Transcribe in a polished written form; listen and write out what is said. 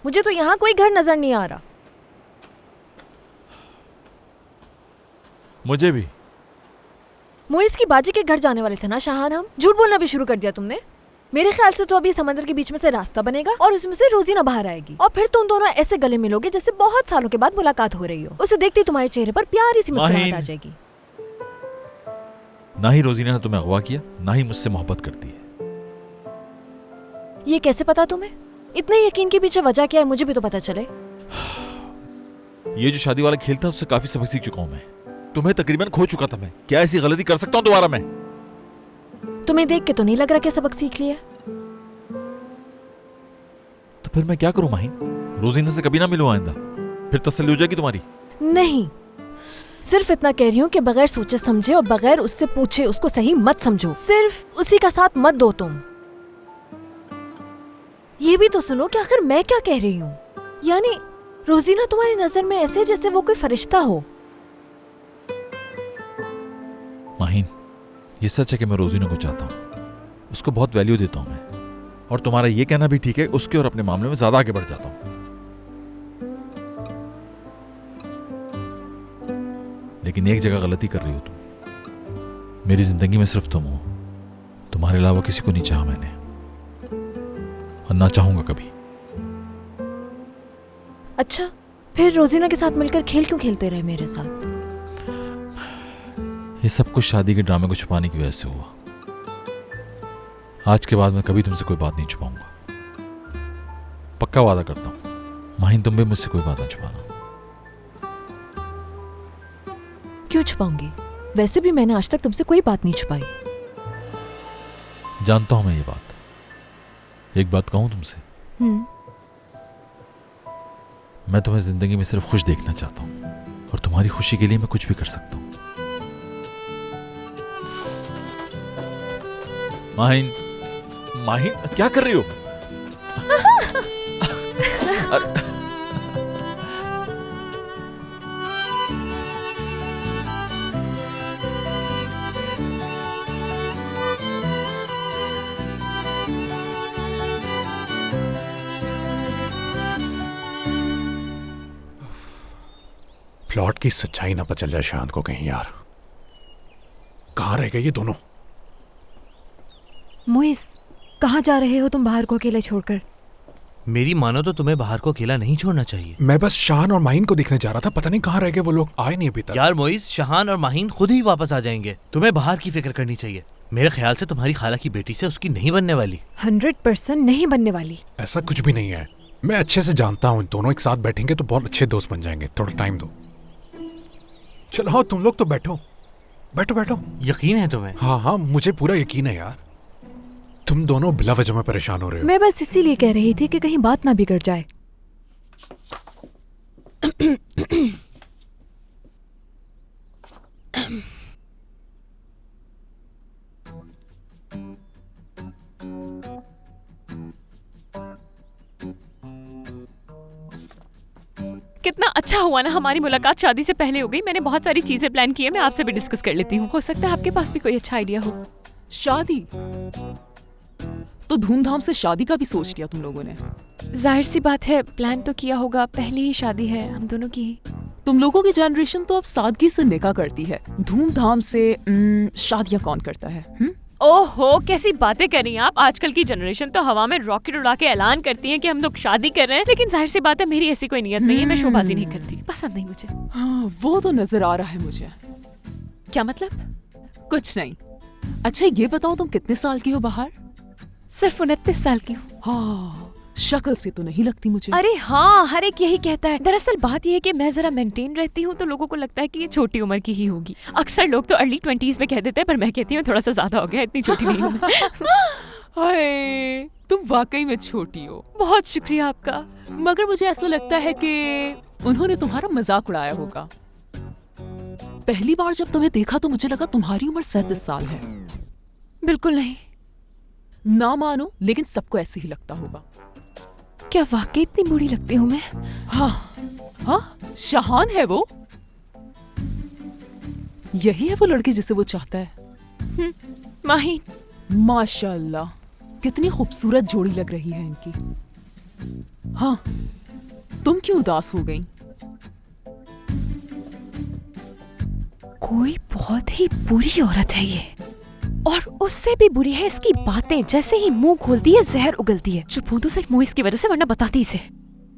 मुझे तो यहाँ कोई घर नजर नहीं आ रहा। मुझे भी। मोइस की बाजी के घर जाने वाले थे ना शाहान हम? झूठ बोलना भी शुरू कर दिया तुमने। मेरे ख्याल से तो अभी समंदर के बीच में से रास्ता बनेगा और उसमें से रोजीना बाहर आएगी और फिर तुम दोनों ऐसे गले मिलोगे जैसे बहुत सालों के बाद मुलाकात हो रही हो। उसे देखते ही तुम्हारे चेहरे पर प्यारी सी मुस्कुराहट आ जाएगी। ना ही रोजीना ने तुम्हें अगवा किया, ना ही मुझसे मोहब्बत करती है। ये कैसे पता तुम्हें? इतने यकीन के पीछे वजह क्या है मुझे भी तो पता चले। ये जो शादी वाला खेल था उससे काफी सबक सीख चुका हूं मैं। तुम्हें तकरीबन खो चुका था मैं। क्या ऐसी गलती कर सकता हूं दोबारा मैं? तुम्हें देख के तो नहीं लग रहा कि सबक सीख लिया। तो फिर मैं क्या करूं माहिन? रोजीना से कभी ना मिलूं आइंदा, फिर तसल्ली हो जाएगी तुम्हारी। नहीं, सिर्फ इतना कह रही हूँ कि बगैर सोचे समझे और बगैर उससे पूछे उसको सही मत समझो। सिर्फ उसी का साथ मत दो तुम। ये भी तो सुनो कि आखिर मैं क्या कह रही हूँ। यानी रोजीना तुम्हारी नजर में ऐसे जैसे वो कोई फरिश्ता हो। माहिन, ये सच है कि मैं रोजीना को चाहता हूँ, उसको बहुत वैल्यू देता हूँ मैं। और तुम्हारा ये कहना भी ठीक है, उसके और अपने मामले में ज्यादा आगे बढ़ जाता हूँ। लेकिन एक जगह गलती कर रही हो तुम। मेरी जिंदगी में सिर्फ तुम हो। तुम्हारे अलावा किसी को नहीं चाहा मैंने और ना चाहूंगा कभी। अच्छा, फिर रोजीना के साथ मिलकर खेल क्यों खेलते रहे मेरे साथ? ये सब कुछ शादी के ड्रामे को छुपाने की वजह से हुआ। आज के बाद मैं कभी तुमसे कोई बात नहीं छुपाऊंगा। पक्का वादा करता हूं। माहिन, तुम भी मुझसे कोई बात ना छुपाना। क्यों छुपाऊंगी? वैसे भी मैंने आज तक तुमसे कोई बात नहीं छुपाई। जानता हूं मैं ये बात। एक बात कहूं तुमसे? मैं तुम्हें जिंदगी में सिर्फ खुश देखना चाहता हूं और तुम्हारी खुशी के लिए मैं कुछ भी कर सकता हूं। माहिन, माहिन, क्या कर रही हो? प्लॉट की सच्चाई ना पता चल जाए शान को कहीं यार। कहाँ रह गए ये दोनों? मोइस, कहाँ जा रहे हो तुम बाहर को अकेले छोड़कर? मेरी मानो तो तुम्हें बाहर को अकेला नहीं छोड़ना चाहिए। मैं बस शान और माहिन को देखने जा रहा था, पता नहीं कहाँ रह गए वो लोग, आए नहीं अभी तक। यार मोइस, शाहान और माहिन खुद ही वापस आ जाएंगे। तुम्हें बाहर की फिक्र करनी चाहिए। मेरे ख्याल से तुम्हारी खाला की बेटी से उसकी नहीं बनने वाली। 100% नहीं बनने वाली। ऐसा कुछ भी नहीं है। मैं अच्छे से जानता हूँ, दोनों एक साथ बैठेंगे तो बहुत अच्छे दोस्त बन जाएंगे। थोड़ा टाइम दो। चलो हाँ, तुम लोग तो बैठो बैठो बैठो। यकीन है तुम्हें? हाँ हाँ, मुझे पूरा यकीन है यार। तुम दोनों बिला वजह में परेशान हो रहे हो। मैं बस इसीलिए कह रही थी कि कहीं बात ना बिगड़ जाए। कितना अच्छा हुआ ना हमारी मुलाकात शादी से पहले हो गई। मैंने बहुत सारी चीजें प्लान की है, मैं आपसे भी डिस्कस कर लेती हूँ। हो सकता है आपके पास भी कोई अच्छा आइडिया हो। शादी तो धूमधाम से शादी का भी सोच लिया तुम लोगों ने? जाहिर सी बात है, प्लान तो किया होगा। पहली ही शादी है हम दोनों की। तुम लोगों की जनरेशन तो अब सादगी से निकाह करती है, धूमधाम से शादियां कौन करता है? ओहो, कैसी बातें कर रही हैं आप। आजकल की जनरेशन तो हवा में रॉकेट उड़ा के ऐलान करती है कि हम लोग शादी कर रहे हैं। लेकिन जाहिर सी बात है, मेरी ऐसी कोई नियत नहीं है। मैं शोबाजी नहीं करती, पसंद नहीं मुझे। हाँ, वो तो नजर आ रहा है मुझे। क्या मतलब? कुछ नहीं। अच्छा ये बताओ, तुम कितने साल की हो बाहर? सिर्फ 29 साल की हूँ। हाँ, शक्ल से तो नहीं लगती मुझे। अरे हाँ, हर एक यही कहता है। दरअसल बात यह है कि मैं जरा मेंटेन रहती hूँ तो लोगों को लगता है कि ये छोटी उम्र की ही होगी। अक्सर लोग तो अर्ली 20s में कह देते हैं, पर मैं कहती हूँ थोड़ा सा ज्यादा हो गया, इतनी छोटी नहीं हूँ मैं। हाय, तुम वाकई में छोटी हो। बहुत शुक्रिया आपका। मगर मुझे ऐसा लगता है कि उन्होंने तुम्हारा मजाक उड़ाया होगा। पहली बार जब तुम्हें देखा तो मुझे लगा तुम्हारी उम्र 37 साल है। बिल्कुल नहीं। ना मानो, लेकिन सबको ऐसे ही लगता होगा। क्या वाकई इतनी बूढ़ी लगती हूँ मैं? हाँ हाँ, शाहान है वो। यही है वो लड़की जिसे वो चाहता है। माहिन। माशाल्लाह, कितनी खूबसूरत जोड़ी लग रही है इनकी। हाँ, तुम क्यों उदास हो गई? कोई बहुत ही बुरी औरत है ये, और उससे भी बुरी है इसकी बातें। जैसे ही मुंह खोलती है जहर उगलती है। चुप हूं तो सिर्फ मोइस की वजह से, वरना बताती इसे।